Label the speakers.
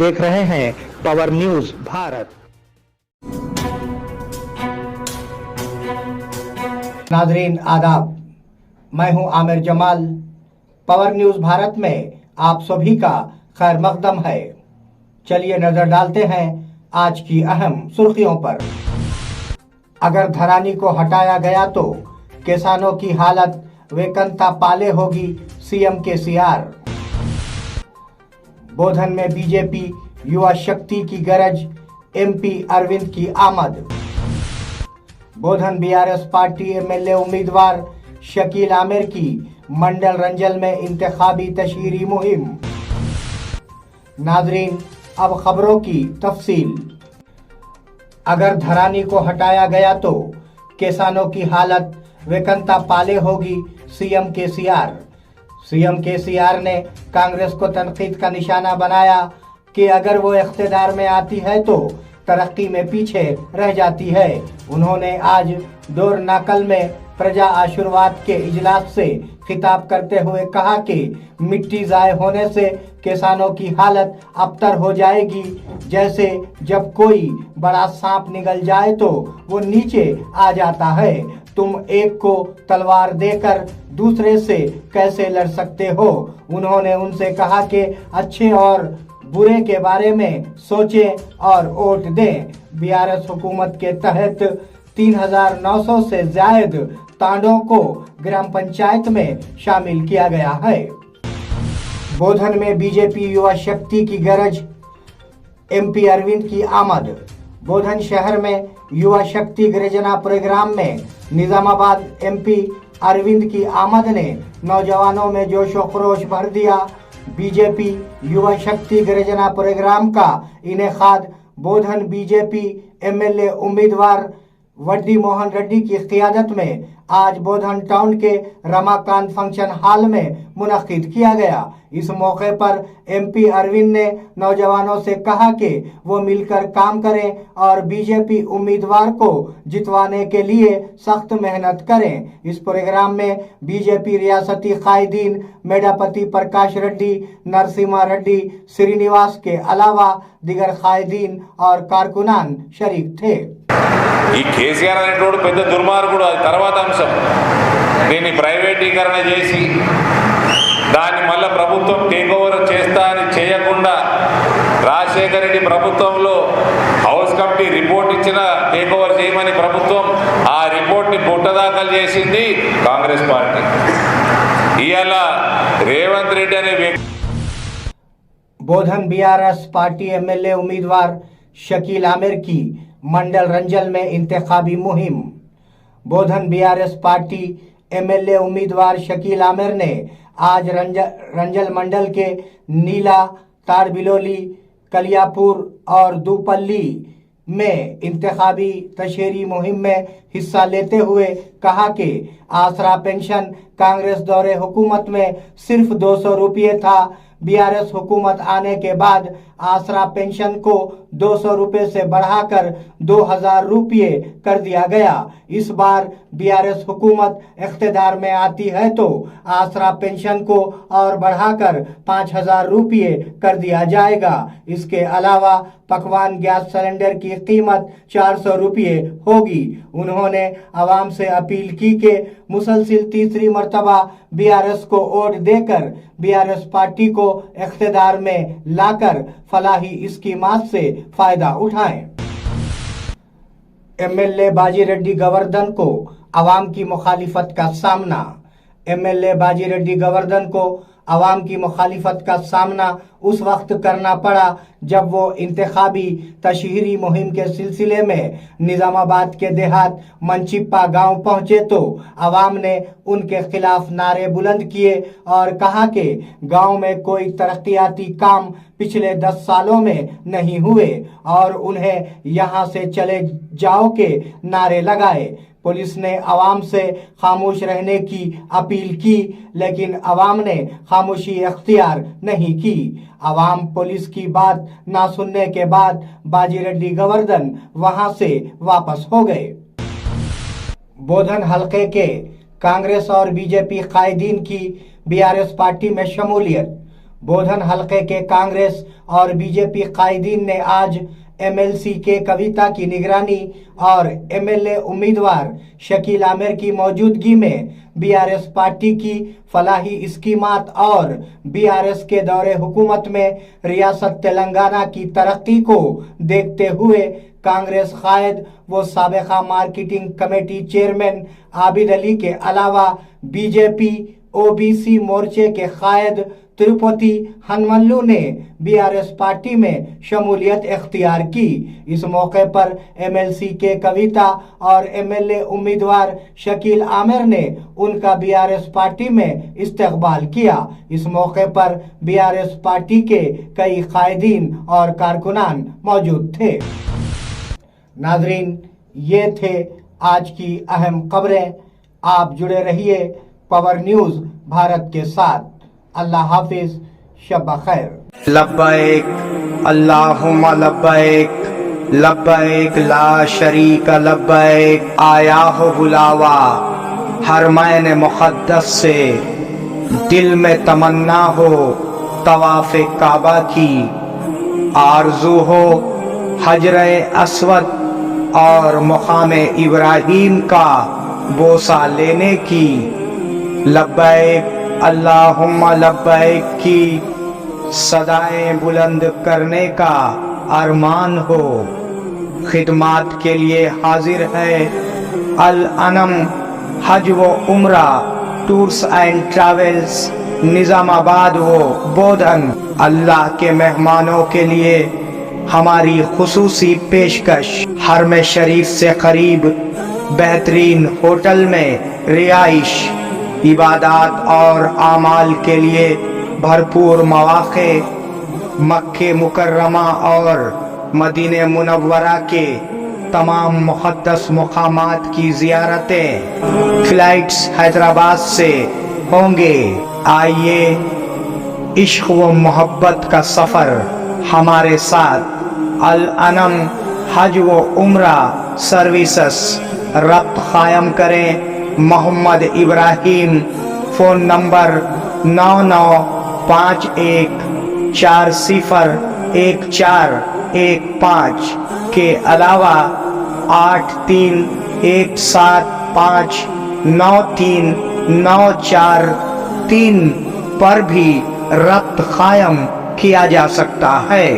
Speaker 1: देख रहे हैं पावर न्यूज भारत।
Speaker 2: नाजरीन आदाब, मैं हूं आमिर जमाल। पावर न्यूज भारत में आप सभी का खैर मकदम है। चलिए नजर डालते हैं आज की अहम सुर्खियों पर। अगर धरानी को हटाया गया तो किसानों की हालत वेकंता पाले होगी, सीएम केसीआर। बोधन में बीजेपी युवा शक्ति की गरज, एमपी अरविंद की आमद। बोधन बीआरएस पार्टी एमएलए उम्मीदवार शकील आमिर की मंडल रंजल में इंतखाबी तशहीरी मुहिम। नाजरीन, अब खबरों की तफसील। अगर धरानी को हटाया गया तो किसानों की हालत वेकंता पाले होगी, सीएम केसीआर। सीएम केसीआर ने कांग्रेस को तनकीद का निशाना बनाया कि अगर वो इख्तिदार में आती है तो तरक्की में पीछे रह जाती है। उन्होंने आज दौर नाकल में प्रजा आशीर्वाद के इजलास से खिताब करते हुए कहा कि मिट्टी ज़ाय होने से किसानों की हालत अबतर हो जाएगी। जैसे जब कोई बड़ा सांप निगल जाए तो वो नीचे आ जाता है। तुम एक को तलवार देकर दूसरे से कैसे लड़ सकते हो। उन्होंने उनसे कहा कि अच्छे और बुरे के बारे में सोचें और वोट दें। बीआरएस हुकूमत के तहत 3,900 से ज्यादा तांडों को ग्राम पंचायत में शामिल किया गया है। बोधन में बीजेपी युवा शक्ति की गरज, एमपी अरविंद की आमद। बोधन शहर में युवा शक्ति गर्जना प्रोग्राम में निजामाबाद एमपी अरविंद की आमद ने नौजवानों में जोशो खरोश भर दिया। बीजेपी युवा शक्ति गर्जना प्रोग्राम का इनेकाद बोधन बीजेपी एमएलए उम्मीदवार वड्डी मोहन रेड्डी की क़ियादत में आज बोधन टाउन के रमाकांत फंक्शन हॉल में मुनक्किद किया गया। इस मौके पर एमपी अरविंद ने नौजवानों से कहा कि वो मिलकर काम करें और बीजेपी उम्मीदवार को जितवाने के लिए सख्त मेहनत करें। इस प्रोग्राम में बीजेपी रियासती कायदीन मेडापति प्रकाश रेड्डी, नरसिम्हा रेड्डी, श्रीनिवास के अलावा दिगर कायदीन और कारकुनान शरीक थे।
Speaker 3: ఈ కేసీఆర్ అనేటోడు పెద్ద దుర్మార్గుడు, అది తర్వాత అంశం. దీన్ని ప్రైవేటీకరణ చేసి దాన్ని మళ్ళీ ప్రభుత్వం టేక్ ఓవర్ చేస్తా అని చేయకుండా రాజశేఖర రెడ్డి ప్రభుత్వంలో హౌస్ కమిటీ రిపోర్ట్ ఇచ్చిన టేక్ ఓవర్ చేయమని ప్రభుత్వం ఆ రిపోర్ట్ని బుట్టదాఖలు చేసింది కాంగ్రెస్ పార్టీ. ఇవాళ రేవంత్ రెడ్డి అనే వ్యక్తి
Speaker 2: बोधन बीआरएस पार्टी एमएलए उम्मीदवार शकील आमिर की मंडल रंजल में इंतखाबी मुहिम। बोधन बीआरएस पार्टी एमएलए उम्मीदवार शकील आमिर ने आज रंजल मंडल के नीला, तारबिलोली, कलियापुर और दूपल्ली में इंतखाबी तशहरी मुहिम में हिस्सा लेते हुए कहा कि आसरा पेंशन कांग्रेस दौरे हुकूमत में सिर्फ 200 रुपये था। बीआरएस हुकूमत आने के बाद आसरा पेंशन को 200 रुपये से बढ़ाकर 2,000 रुपये कर दिया गया। इस बार बीआरएस हुकूमत इख्तिदार में आती है तो आसरा पेंशन को और बढ़ाकर 5,000 रुपये कर दिया जाएगा। इसके अलावा पकवान गैस सिलेंडर की कीमत 400 रुपये होगी। उन्होंने आवाम से अपील की कि मुसलसिल तीसरी मर्तबा बीआरएस को वोट देकर बीआरएस पार्टी को इख्तिदार में लाकर फलाही स्कीमात से फायदा उठाएं। एमएलए बाजी रेड्डी गोवर्धन को आवाम की मुखालिफत का सामना। एमएलए बाजी रेड्डी गोवर्धन को आवाम की मुखालिफत का सामना उस वक्त करना पड़ा जब वो इंतखाबी तशहीरी मुहिम के सिलसिले में निजामाबाद के देहात मंचिप्पा गांव पहुंचे तो आवाम ने उनके खिलाफ नारे बुलंद किए और कहा कि गांव में कोई तरक्याती काम पिछले 10 सालों में नहीं हुए और उन्हें यहां से चले जाओ के नारे लगाए। पुलिस ने आवाम से खामोश रहने की अपील की, लेकिन आवाम ने खामोशी अख्तियार नहीं की। आवाम पुलिस की बात ना सुनने के बाद बाजी रेड्डी गोवर्धन वहां से वापस हो गए। बोधन हलके के कांग्रेस और बीजेपी कायदीन की बीआरएस पार्टी में शमूलियत। बोधन हलके के कांग्रेस और बीजेपी कायदीन ने आज एमएलसी के कविता की निगरानी और एमएलए उम्मीदवार शकील आमिर की मौजूदगी में बीआरएस पार्टी की फलाही स्कीमात और बीआरएस के दौरे हुकूमत में रियासत तेलंगाना की तरक्की को देखते हुए कांग्रेस कायद व साबिका marketing committee chairman Abid Ali के अलावा बीजेपी ओबीसी मोर्चे के कायद तिरुपति हनुमल्लू ने बीआरएस पार्टी में शमूलियत इख्तियार की। इस मौके पर एमएलसी के कविता और एमएलए उम्मीदवार शकील आमिर ने उनका बीआरएस पार्टी में इस्तकबाल किया। इस मौके पर बीआरएस पार्टी के कई कायदीन और कारकुनान मौजूद थे। नाजरीन, ये थे आज की अहम खबरें। आप जुड़े रहिए पावर न्यूज भारत के साथ। अल्लाह हाफिज, शब खैर।
Speaker 4: लब्बैक अल्लाहुम्मा लब्बैक, लब्बैक ला शरीक लब्बैक। आया हो बुलावा हरमैन मुक़द्दस से, दिल में तमन्ना हो तवाफ़े काबा की, आरज़ू हो हजरे अस्वद और मुक़ामे इब्राहीम का बोसा लेने की। लब्बैक अल्लाहुम्मा लब्बैक की सदाएं बुलंद करने का अरमान हो। खिदमात के लिए हाजिर है अल अनम हज व उम्रा टूर्स एंड ट्रैवल्स, निजामाबाद व बोधन। अल्लाह के मेहमानों के लिए हमारी खुसूसी पेशकश, हरम शरीफ से करीब बेहतरीन होटल में रिहाइश, इबादत और आमाल के लिए भरपूर मौक़े, मक्के मुकर्रमा और मदीने मुनव्वरा के तमाम मुक़द्दस मुक़ामात की ज़ियारतें। फ़्लाइट्स हैदराबाद से होंगे। आइए इश्क़ व मोहब्बत का सफ़र हमारे साथ अल अनम हज व उम्रा सर्विसेस रब्त कायम करें। मोहम्मद इब्राहीम, फ़ोन नंबर 9951401415 के अलावा 8317593943 पर भी रब्त कायम किया जा सकता है।